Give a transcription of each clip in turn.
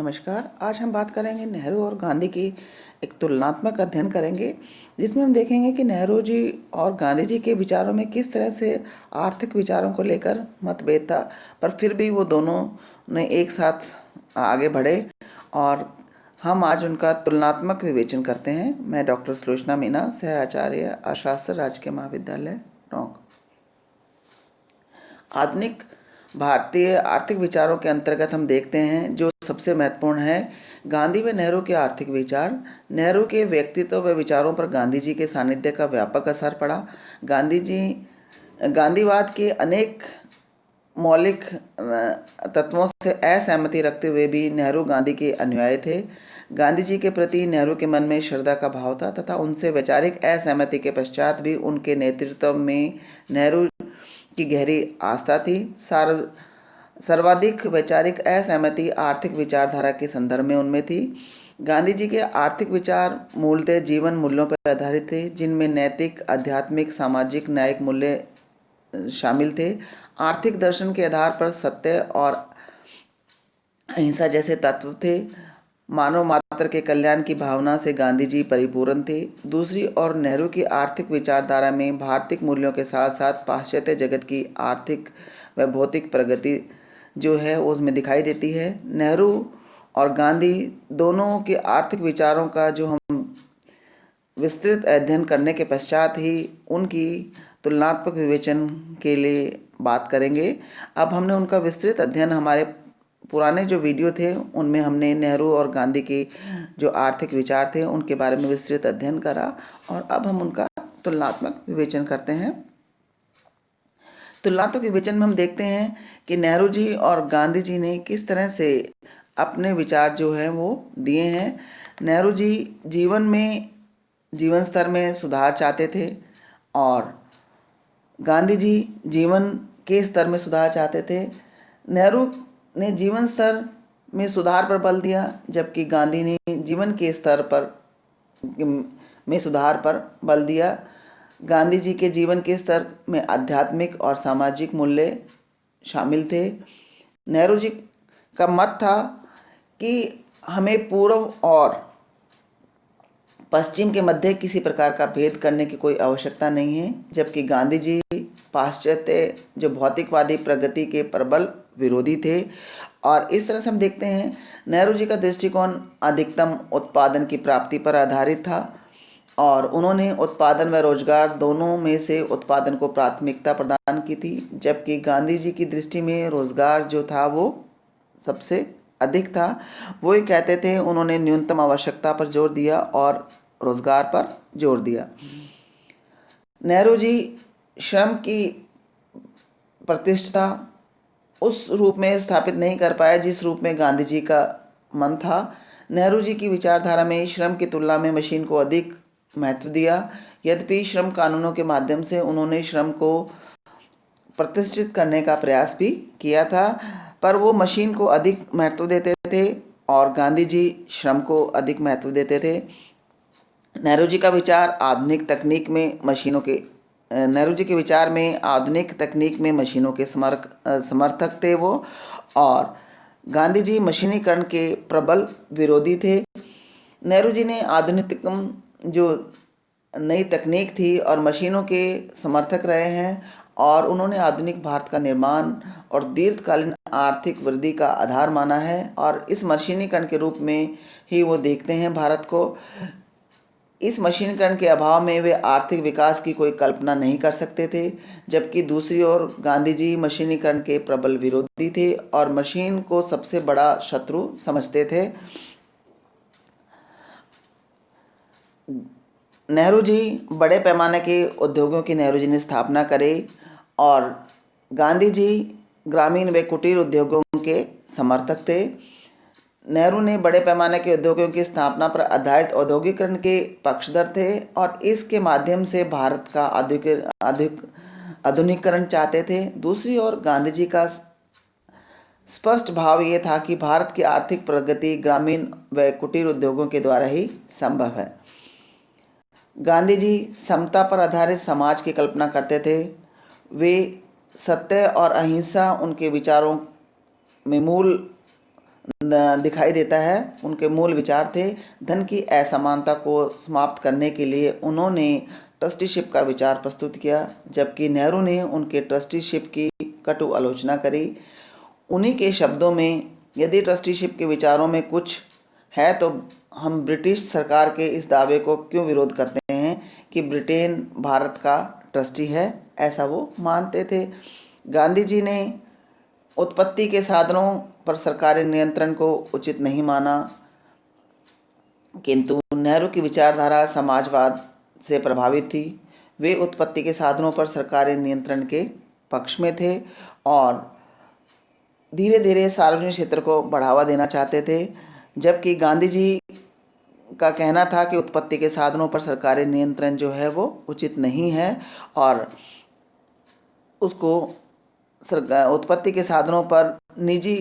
नमस्कार। आज हम बात करेंगे नेहरू और गांधी की एक तुलनात्मक अध्ययन करेंगे, जिसमें हम देखेंगे कि नेहरू जी और गांधी जी के विचारों में किस तरह से आर्थिक विचारों को लेकर मतभेद था, पर फिर भी वो दोनों ने एक साथ आगे बढ़े और हम आज उनका तुलनात्मक विवेचन करते हैं। मैं डॉक्टर सुलोचना मीना, सह आचार्य अर्थशास्त्र, राजकीय महाविद्यालय टोंक। आधुनिक भारतीय आर्थिक विचारों के अंतर्गत हम देखते हैं जो सबसे महत्वपूर्ण है गांधी व नेहरू के आर्थिक विचार। नेहरू के व्यक्तित्व व विचारों पर गांधी जी के सानिध्य का व्यापक असर पड़ा। गांधीवाद के अनेक मौलिक तत्वों से असहमति रखते हुए भी नेहरू गांधी के अनुयायी थे। गांधी जी के प्रति नेहरू के मन में श्रद्धा का भाव था तथा उनसे वैचारिक असहमति के पश्चात भी उनके नेतृत्व में नेहरू की गहरी आस्था थी। सर्वाधिक वैचारिक असहमति आर्थिक विचारधारा के संदर्भ में उनमें थी। गांधी जी के आर्थिक विचार मूलतः जीवन मूल्यों पर आधारित थे, जिनमें नैतिक, आध्यात्मिक, सामाजिक, न्यायिक मूल्य शामिल थे। आर्थिक दर्शन के आधार पर सत्य और अहिंसा जैसे तत्व थे। मानव मात्र के कल्याण की भावना से गांधी जी परिपूर्ण थे। दूसरी ओर नेहरू की आर्थिक विचारधारा में भारतीय मूल्यों के साथ साथ पाश्चात्य जगत की आर्थिक व भौतिक प्रगति जो है उसमें दिखाई देती है। नेहरू और गांधी दोनों के आर्थिक विचारों का जो हम विस्तृत अध्ययन करने के पश्चात ही उनकी तुलनात्मक विवेचन के लिए बात करेंगे। अब हमने उनका विस्तृत अध्ययन हमारे पुराने जो वीडियो थे उनमें हमने नेहरू और गांधी के जो आर्थिक विचार थे उनके बारे में विस्तृत अध्ययन करा और अब हम उनका तुलनात्मक विवेचन करते हैं। तुलनात्मक विवेचन में हम देखते हैं कि नेहरू जी और गांधी जी ने किस तरह से अपने विचार जो हैं वो दिए हैं। नेहरू जी जीवन स्तर में सुधार चाहते थे और गांधी जी जीवन के स्तर में सुधार चाहते थे। नेहरू ने जीवन स्तर में सुधार पर बल दिया, जबकि गांधी ने जीवन के स्तर पर में सुधार पर बल दिया। गांधी जी के जीवन के स्तर में आध्यात्मिक और सामाजिक मूल्य शामिल थे। नेहरू जी का मत था कि हमें पूर्व और पश्चिम के मध्य किसी प्रकार का भेद करने की कोई आवश्यकता नहीं है, जबकि गांधी जी पाश्चात्य जो भौतिकवादी प्रगति के प्रबल विरोधी थे। और इस तरह से हम देखते हैं नेहरू जी का दृष्टिकोण अधिकतम उत्पादन की प्राप्ति पर आधारित था और उन्होंने उत्पादन व रोजगार दोनों में से उत्पादन को प्राथमिकता प्रदान की थी, जबकि गांधी जी की दृष्टि में रोजगार जो था वो सबसे अधिक था। वो ही कहते थे, उन्होंने न्यूनतम आवश्यकता पर जोर दिया और रोजगार पर जोर दिया। नेहरू जी श्रम की प्रतिष्ठा उस रूप में स्थापित नहीं कर पाए जिस रूप में गांधी जी का मन था। नेहरू जी की विचारधारा में श्रम की तुलना में मशीन को अधिक महत्व दिया। यद्यपि श्रम कानूनों के माध्यम से उन्होंने श्रम को प्रतिष्ठित करने का प्रयास भी किया था, पर वो मशीन को अधिक महत्व देते थे और गांधी जी श्रम को अधिक महत्व देते थे। नेहरू जी का विचार आधुनिक तकनीक में मशीनों के नेहरू जी के विचार में आधुनिक तकनीक में मशीनों के समर्थक थे वो, और गांधी जी मशीनीकरण के प्रबल विरोधी थे। नेहरू जी ने आधुनिकतम जो नई तकनीक थी और मशीनों के समर्थक रहे हैं और उन्होंने आधुनिक भारत का निर्माण और दीर्घकालीन आर्थिक वृद्धि का आधार माना है और इस मशीनीकरण के रूप में ही वो देखते हैं भारत को। इस मशीनीकरण के अभाव में वे आर्थिक विकास की कोई कल्पना नहीं कर सकते थे, जबकि दूसरी ओर गांधी जी मशीनीकरण के प्रबल विरोधी थे और मशीन को सबसे बड़ा शत्रु समझते थे। नेहरू जी बड़े पैमाने के उद्योगों की नेहरू जी ने स्थापना करे और गांधी जी ग्रामीण व कुटीर उद्योगों के समर्थक थे। नेहरू ने बड़े पैमाने के उद्योगों की स्थापना पर आधारित औद्योगिकरण के पक्षधर थे और इसके माध्यम से भारत का आधुनिकीकरण चाहते थे। दूसरी ओर गांधी जी का स्पष्ट भाव ये था कि भारत की आर्थिक प्रगति ग्रामीण व कुटीर उद्योगों के द्वारा ही संभव है। गांधी जी समता पर आधारित समाज की कल्पना करते थे। वे सत्य और अहिंसा उनके विचारों में मूल दिखाई देता है। उनके मूल विचार थे धन की असमानता को समाप्त करने के लिए उन्होंने ट्रस्टीशिप का विचार प्रस्तुत किया, जबकि नेहरू ने उनके ट्रस्टीशिप की कटु आलोचना करी। उन्हीं के शब्दों में, यदि ट्रस्टीशिप के विचारों में कुछ है तो हम ब्रिटिश सरकार के इस दावे को क्यों विरोध करते हैं कि ब्रिटेन भारत का ट्रस्टी है, ऐसा वो मानते थे। गांधी जी ने उत्पत्ति के साधनों पर सरकारी नियंत्रण को उचित नहीं माना, किंतु नेहरू की विचारधारा समाजवाद से प्रभावित थी। वे उत्पत्ति के साधनों पर सरकारी नियंत्रण के पक्ष में थे और धीरे धीरे सार्वजनिक क्षेत्र को बढ़ावा देना चाहते थे, जबकि गांधी जी का कहना था कि उत्पत्ति के साधनों पर सरकारी नियंत्रण जो है वो उचित नहीं है और उसको उत्पत्ति के साधनों पर निजी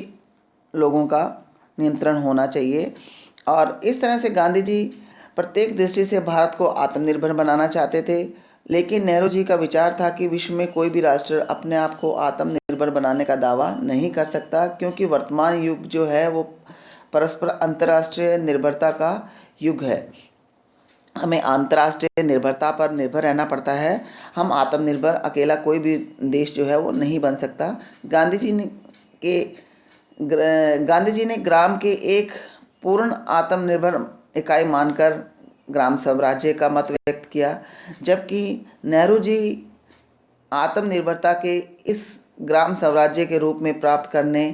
लोगों का नियंत्रण होना चाहिए। और इस तरह से गांधी जी प्रत्येक दृष्टि से भारत को आत्मनिर्भर बनाना चाहते थे, लेकिन नेहरू जी का विचार था कि विश्व में कोई भी राष्ट्र अपने आप को आत्मनिर्भर बनाने का दावा नहीं कर सकता, क्योंकि वर्तमान युग जो है वो परस्पर अंतर्राष्ट्रीय निर्भरता का युग है। हमें अंतर्राष्ट्रीय निर्भरता पर निर्भर रहना पड़ता है। हम आत्मनिर्भर अकेला कोई भी देश जो है वो नहीं बन सकता। गांधी जी ने ग्राम के एक पूर्ण आत्मनिर्भर इकाई मानकर ग्राम स्वराज्य का मत व्यक्त किया, जबकि नेहरू जी आत्मनिर्भरता के इस ग्राम स्वराज्य के रूप में प्राप्त करने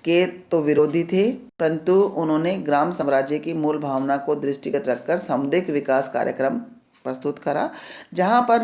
के तो विरोधी थे, परंतु उन्होंने ग्राम स्वराज्य की मूल भावना को दृष्टिगत रखकर सामुदायिक विकास कार्यक्रम प्रस्तुत करा। जहाँ पर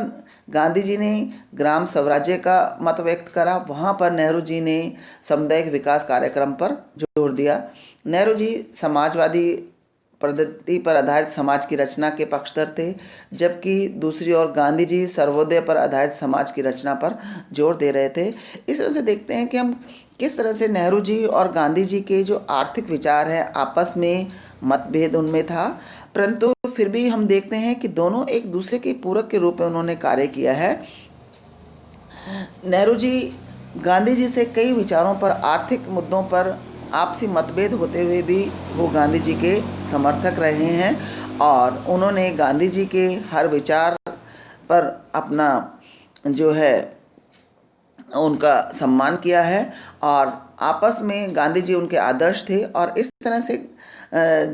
गांधी जी ने ग्राम स्वराज्य का मत व्यक्त करा, वहाँ पर नेहरू जी ने सामुदायिक विकास कार्यक्रम पर जोर दिया। नेहरू जी समाजवादी पद्धति पर आधारित समाज की रचना के पक्षधर थे, जबकि दूसरी ओर गांधी जी सर्वोदय पर आधारित समाज की रचना पर जोर दे रहे थे। इस तरह से देखते हैं कि हम किस तरह से नेहरू जी और गांधी जी के जो आर्थिक विचार हैं आपस में मतभेद उनमें था, परंतु फिर भी हम देखते हैं कि दोनों एक दूसरे के पूरक के रूप में उन्होंने कार्य किया है। नेहरू जी गांधी जी से कई विचारों पर, आर्थिक मुद्दों पर आपसी मतभेद होते हुए भी वो गांधी जी के समर्थक रहे हैं और उन्होंने गांधी जी के हर विचार पर अपना जो है उनका सम्मान किया है और आपस में गांधी जी उनके आदर्श थे। और इस तरह से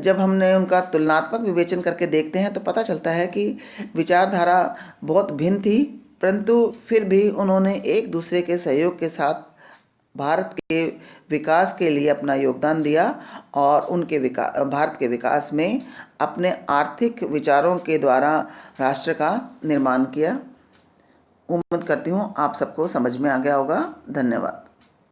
जब हमने उनका तुलनात्मक विवेचन करके देखते हैं तो पता चलता है कि विचारधारा बहुत भिन्न थी, परंतु फिर भी उन्होंने एक दूसरे के सहयोग के साथ भारत के विकास के लिए अपना योगदान दिया और उनके भारत के विकास में अपने आर्थिक विचारों के द्वारा राष्ट्र का निर्माण किया। उम्मीद करती हूँ आप सबको समझ में आ गया होगा। धन्यवाद।